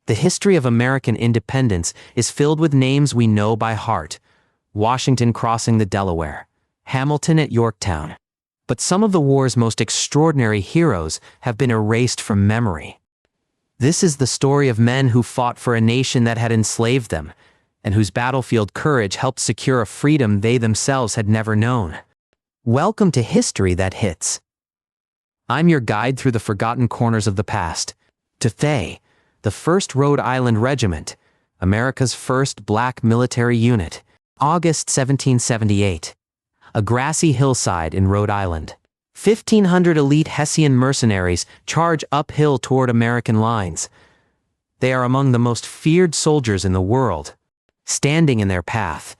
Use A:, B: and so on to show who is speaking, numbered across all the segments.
A: The history of American independence is filled with names we know by heart: Washington crossing the Delaware, Hamilton at Yorktown. But some of the war's most extraordinary heroes have been erased from memory. This is the story of men who fought for a nation that had enslaved them, and whose battlefield courage helped secure a freedom they themselves had never known. Welcome to History That Hits. I'm your guide through the forgotten corners of the past. Today, the 1st Rhode Island Regiment, America's first black military unit, August 1778. A grassy hillside in Rhode Island. 1,500 elite Hessian mercenaries charge uphill toward American lines. They are among the most feared soldiers in the world. Standing in their path,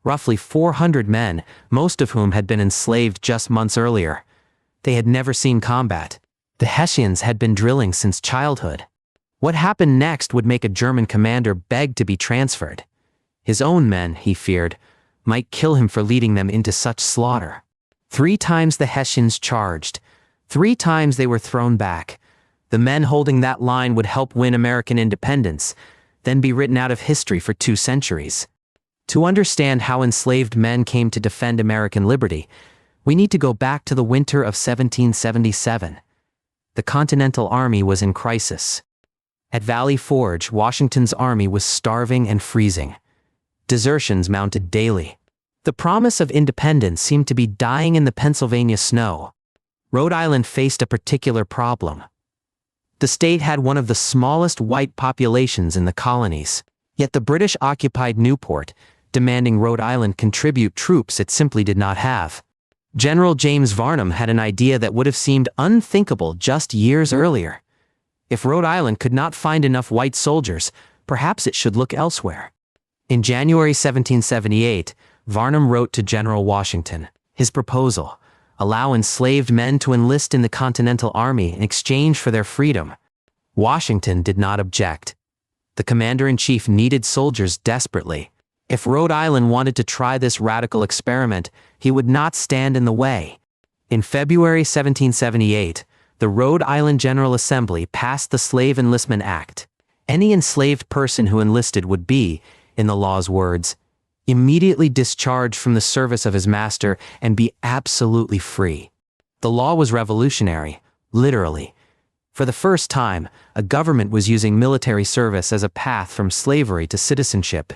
A: roughly 400 men, most of whom had been enslaved just months earlier. They had never seen combat. The Hessians had been drilling since childhood. What happened next would make a German commander beg to be transferred. His own men, he feared, might kill him for leading them into such slaughter. 3 times the Hessians charged. 3 times they were thrown back. The men holding that line would help win American independence, then be written out of history for 2 centuries. To understand how enslaved men came to defend American liberty, we need to go back to the winter of 1777. The Continental Army was in crisis. At Valley Forge, Washington's army was starving and freezing. Desertions mounted daily. The promise of independence seemed to be dying in the Pennsylvania snow. Rhode Island faced a particular problem. The state had one of the smallest white populations in the colonies. Yet the British occupied Newport, demanding Rhode Island contribute troops it simply did not have. General James Varnum had an idea that would have seemed unthinkable just years earlier. If Rhode Island could not find enough white soldiers, perhaps it should look elsewhere. In January 1778, Varnum wrote to General Washington. His proposal: allow enslaved men to enlist in the Continental Army in exchange for their freedom. Washington did not object. The commander-in-chief needed soldiers desperately. If Rhode Island wanted to try this radical experiment, he would not stand in the way. In February 1778, the Rhode Island General Assembly passed the Slave Enlistment Act. Any enslaved person who enlisted would be, in the law's words, immediately discharged from the service of his master and be absolutely free. The law was revolutionary, literally. For the first time, a government was using military service as a path from slavery to citizenship.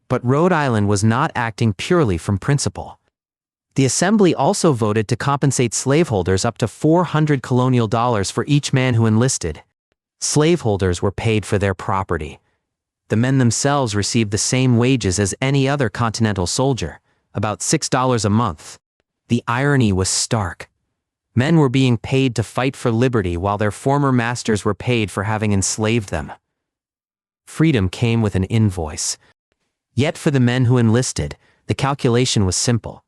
A: But Rhode Island was not acting purely from principle. The Assembly also voted to compensate slaveholders up to $400 colonial dollars for each man who enlisted. Slaveholders were paid for their property. The men themselves received the same wages as any other Continental soldier, about $6 a month. The irony was stark. Men were being paid to fight for liberty while their former masters were paid for having enslaved them. Freedom came with an invoice. Yet for the men who enlisted, the calculation was simple.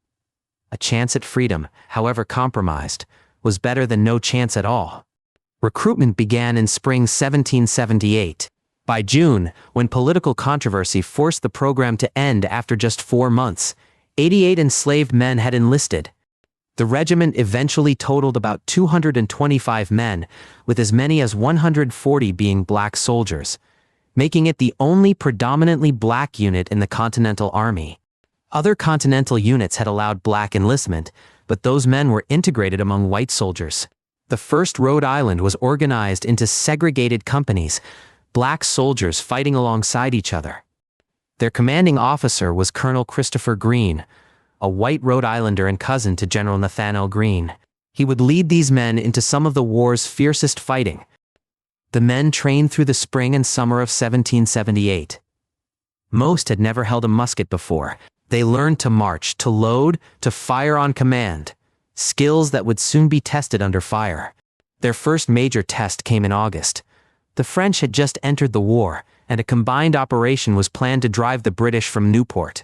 A: A chance at freedom, however compromised, was better than no chance at all. Recruitment began in spring 1778. By June, when political controversy forced the program to end after just 4 months, 88 enslaved men had enlisted. The regiment eventually totaled about 225 men, with as many as 140 being black soldiers, making it the only predominantly black unit in the Continental Army. Other Continental units had allowed black enlistment, but those men were integrated among white soldiers. The 1st Rhode Island was organized into segregated companies, black soldiers fighting alongside each other. Their commanding officer was Colonel Christopher Greene, a white Rhode Islander and cousin to General Nathanael Greene. He would lead these men into some of the war's fiercest fighting. The men trained through the spring and summer of 1778. Most had never held a musket before. They learned to march, to load, to fire on command, skills that would soon be tested under fire. Their first major test came in August. The French had just entered the war, and a combined operation was planned to drive the British from Newport.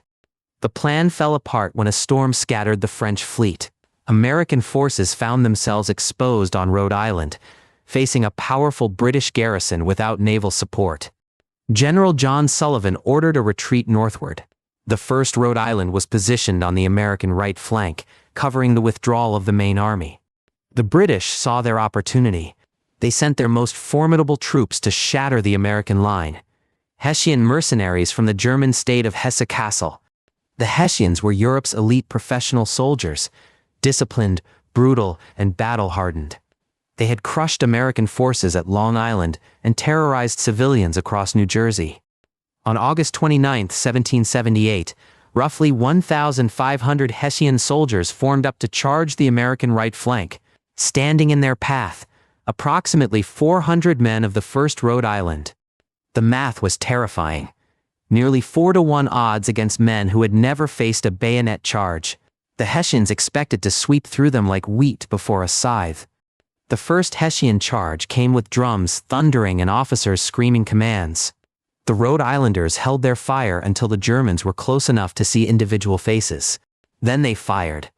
A: The plan fell apart when a storm scattered the French fleet. American forces found themselves exposed on Rhode Island, facing a powerful British garrison without naval support. General John Sullivan ordered a retreat northward. The 1st Rhode Island was positioned on the American right flank, covering the withdrawal of the main army. The British saw their opportunity. They sent their most formidable troops to shatter the American line. Hessian mercenaries from the German state of Hesse-Kassel. The Hessians were Europe's elite professional soldiers, disciplined, brutal, and battle-hardened. They had crushed American forces at Long Island and terrorized civilians across New Jersey. On August 29, 1778, roughly 1,500 Hessian soldiers formed up to charge the American right flank. Standing in their path, approximately 400 men of the 1st Rhode Island. The math was terrifying. Nearly 4-to-1 odds against men who had never faced a bayonet charge. The Hessians expected to sweep through them like wheat before a scythe. The first Hessian charge came with drums thundering and officers screaming commands. The Rhode Islanders held their fire until the Germans were close enough to see individual faces. Then they fired.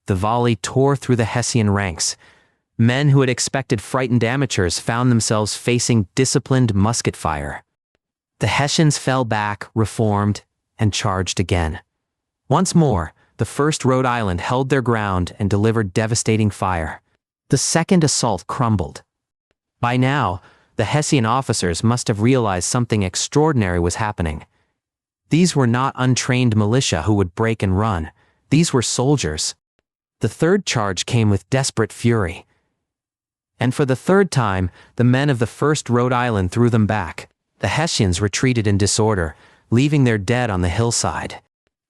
A: The volley tore through the Hessian ranks. Men who had expected frightened amateurs found themselves facing disciplined musket fire. The Hessians fell back, reformed, and charged again. Once more, the 1st Rhode Island held their ground and delivered devastating fire. The second assault crumbled. By now, the Hessian officers must have realized something extraordinary was happening. These were not untrained militia who would break and run. These were soldiers. The third charge came with desperate fury. And for the third time, the men of the 1st Rhode Island threw them back. The Hessians retreated in disorder, leaving their dead on the hillside.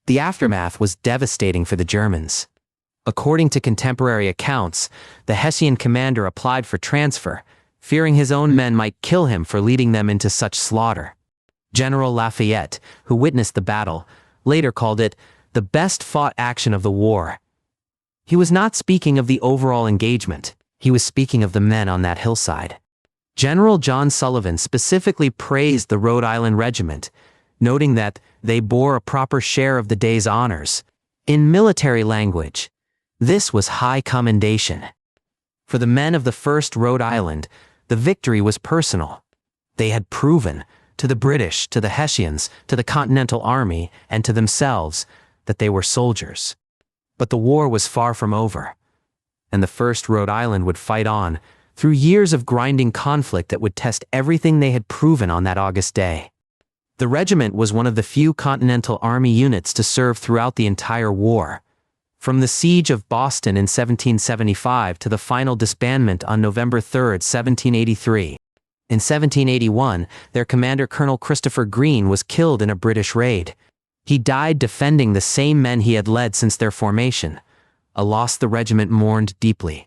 A: The aftermath was devastating for the Germans. According to contemporary accounts, the Hessian commander applied for transfer, fearing his own men might kill him for leading them into such slaughter. General Lafayette, who witnessed the battle, later called it the best fought action of the war. He was not speaking of the overall engagement. He was speaking of the men on that hillside. General John Sullivan specifically praised the Rhode Island Regiment, noting that they bore a proper share of the day's honors. In military language, this was high commendation. For the men of the 1st Rhode Island, the victory was personal. They had proven, to the British, to the Hessians, to the Continental Army, and to themselves, that they were soldiers. But the war was far from over. And the 1st Rhode Island would fight on, through years of grinding conflict that would test everything they had proven on that August day. The regiment was one of the few Continental Army units to serve throughout the entire war. From the siege of Boston in 1775 to the final disbandment on November 3, 1783. In 1781, their commander Colonel Christopher Green was killed in a British raid. He died defending the same men he had led since their formation, a loss the regiment mourned deeply.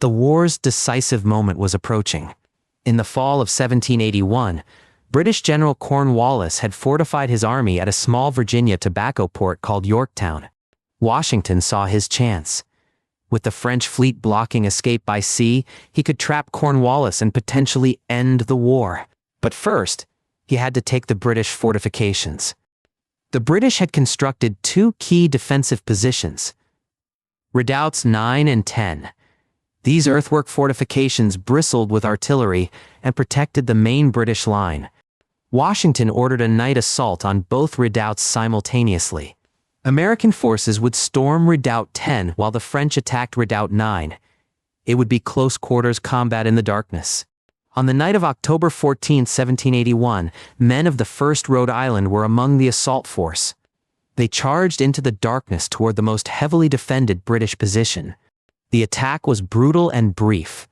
A: The war's decisive moment was approaching. In the fall of 1781, British General Cornwallis had fortified his army at a small Virginia tobacco port called Yorktown. Washington saw his chance. With the French fleet blocking escape by sea, he could trap Cornwallis and potentially end the war. But first, he had to take the British fortifications. The British had constructed 2 key defensive positions: redoubts 9 and 10. These earthwork fortifications bristled with artillery and protected the main British line. Washington ordered a night assault on both redoubts simultaneously. American forces would storm Redoubt 10 while the French attacked Redoubt 9. It would be close-quarters combat in the darkness. On the night of October 14, 1781, men of the 1st Rhode Island were among the assault force. They charged into the darkness toward the most heavily defended British position. The attack was brutal and brief.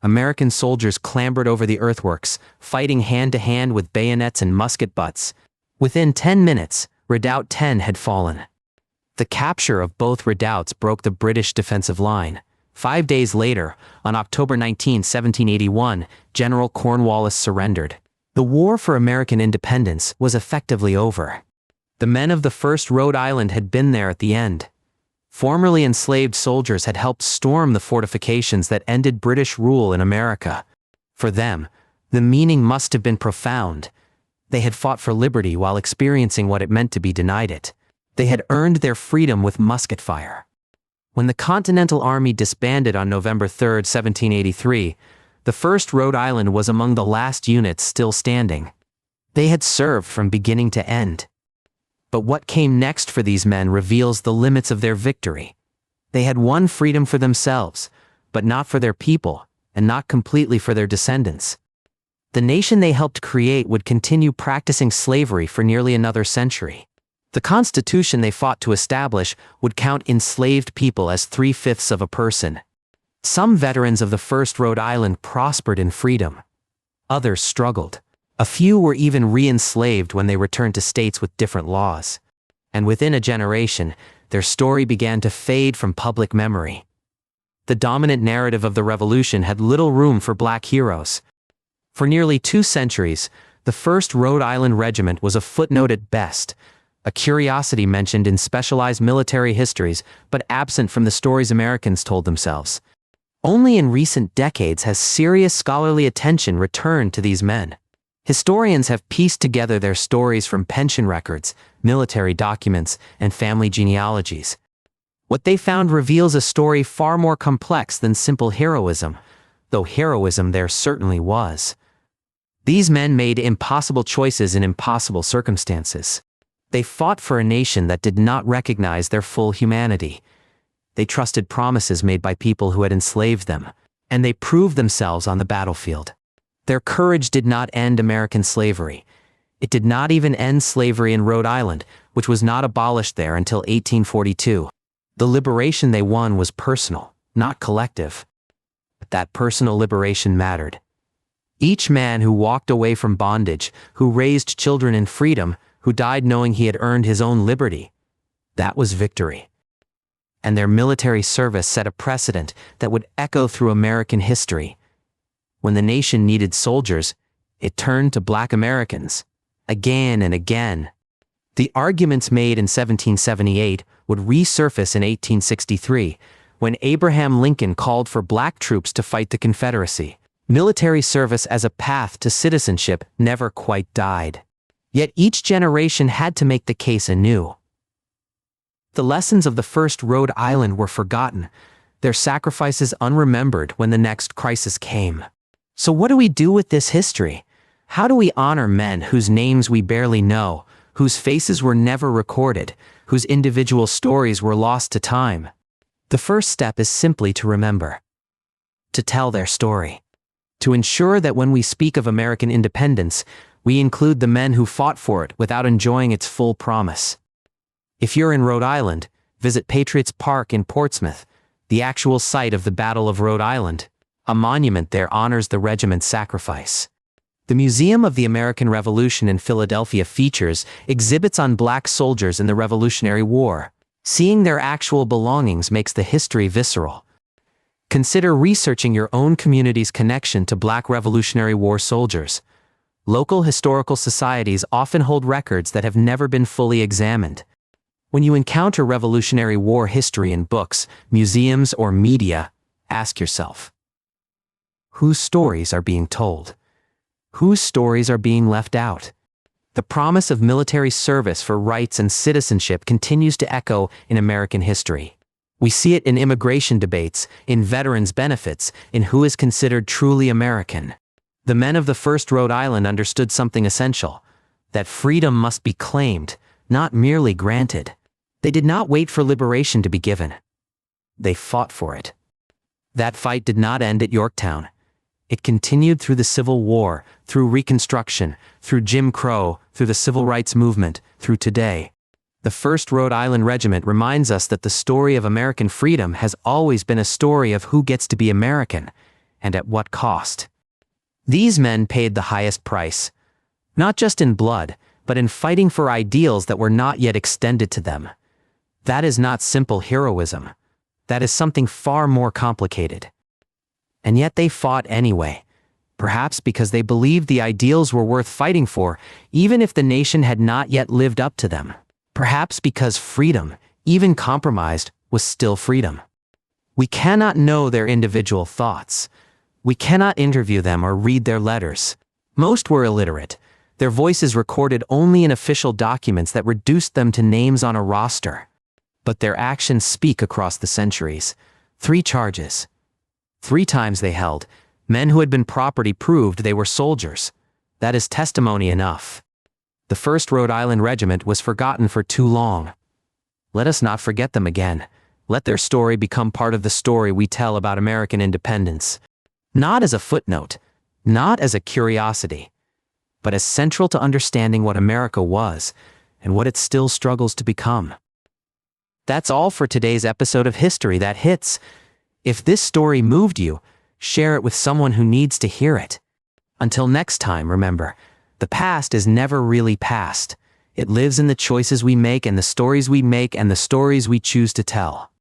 A: American soldiers clambered over the earthworks, fighting hand-to-hand with bayonets and musket butts. Within 10 minutes, Redoubt 10 had fallen. The capture of both redoubts broke the British defensive line. 5 days later, on October 19, 1781, General Cornwallis surrendered. The war for American independence was effectively over. The men of the 1st Rhode Island had been there at the end. Formerly enslaved soldiers had helped storm the fortifications that ended British rule in America. For them, the meaning must have been profound. They had fought for liberty while experiencing what it meant to be denied it. They had earned their freedom with musket fire. When the Continental Army disbanded on November 3, 1783, the 1st Rhode Island was among the last units still standing. They had served from beginning to end. But what came next for these men reveals the limits of their victory. They had won freedom for themselves, but not for their people, and not completely for their descendants. The nation they helped create would continue practicing slavery for nearly another century. The Constitution they fought to establish would count enslaved people as 3/5 of a person. Some veterans of the first Rhode Island prospered in freedom. Others struggled. A few were even re-enslaved when they returned to states with different laws. And within a generation, their story began to fade from public memory. The dominant narrative of the Revolution had little room for black heroes. For nearly 2 centuries, the first Rhode Island Regiment was a footnote at best, a curiosity mentioned in specialized military histories but absent from the stories Americans told themselves. Only in recent decades has serious scholarly attention returned to these men. Historians have pieced together their stories from pension records, military documents, and family genealogies. What they found reveals a story far more complex than simple heroism, though heroism there certainly was. These men made impossible choices in impossible circumstances. They fought for a nation that did not recognize their full humanity. They trusted promises made by people who had enslaved them, and they proved themselves on the battlefield. Their courage did not end American slavery. It did not even end slavery in Rhode Island, which was not abolished there until 1842. The liberation they won was personal, not collective. But that personal liberation mattered. Each man who walked away from bondage, who raised children in freedom, who died knowing he had earned his own liberty, that was victory. And their military service set a precedent that would echo through American history. When the nation needed soldiers, it turned to black Americans, again and again. The arguments made in 1778 would resurface in 1863, when Abraham Lincoln called for black troops to fight the Confederacy. Military service as a path to citizenship never quite died. Yet each generation had to make the case anew. The lessons of the first Rhode Island were forgotten, their sacrifices unremembered when the next crisis came. So what do we do with this history? How do we honor men whose names we barely know, whose faces were never recorded, whose individual stories were lost to time? The first step is simply to remember. To tell their story. To ensure that when we speak of American independence, we include the men who fought for it without enjoying its full promise. If you're in Rhode Island, visit Patriots Park in Portsmouth, the actual site of the Battle of Rhode Island. A monument there honors the regiment's sacrifice. The Museum of the American Revolution in Philadelphia features exhibits on black soldiers in the Revolutionary War. Seeing their actual belongings makes the history visceral. Consider researching your own community's connection to black Revolutionary War soldiers. Local historical societies often hold records that have never been fully examined. When you encounter Revolutionary War history in books, museums, or media, ask yourself, whose stories are being told? Whose stories are being left out? The promise of military service for rights and citizenship continues to echo in American history. We see it in immigration debates, in veterans' benefits, in who is considered truly American. The men of the first Rhode Island understood something essential, that freedom must be claimed, not merely granted. They did not wait for liberation to be given. They fought for it. That fight did not end at Yorktown. It continued through the Civil War, through Reconstruction, through Jim Crow, through the Civil Rights Movement, through today. The first Rhode Island Regiment reminds us that the story of American freedom has always been a story of who gets to be American, and at what cost. These men paid the highest price, not just in blood, but in fighting for ideals that were not yet extended to them. That is not simple heroism. That is something far more complicated. And yet they fought anyway, perhaps because they believed the ideals were worth fighting for, even if the nation had not yet lived up to them. Perhaps because freedom, even compromised, was still freedom. We cannot know their individual thoughts. We cannot interview them or read their letters. Most were illiterate, their voices recorded only in official documents that reduced them to names on a roster. But their actions speak across the centuries. 3 charges. 3 times they held. Men who had been property proved they were soldiers. That is testimony enough. The first Rhode Island Regiment was forgotten for too long. Let us not forget them again. Let their story become part of the story we tell about American independence. Not as a footnote, not as a curiosity, but as central to understanding what America was and what it still struggles to become. That's all for today's episode of History That Hits. If this story moved you, share it with someone who needs to hear it. Until next time, remember, the past is never really past. It lives in the choices we make and the stories we make and the stories we choose to tell.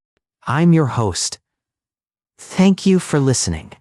A: I'm your host. Thank you for listening.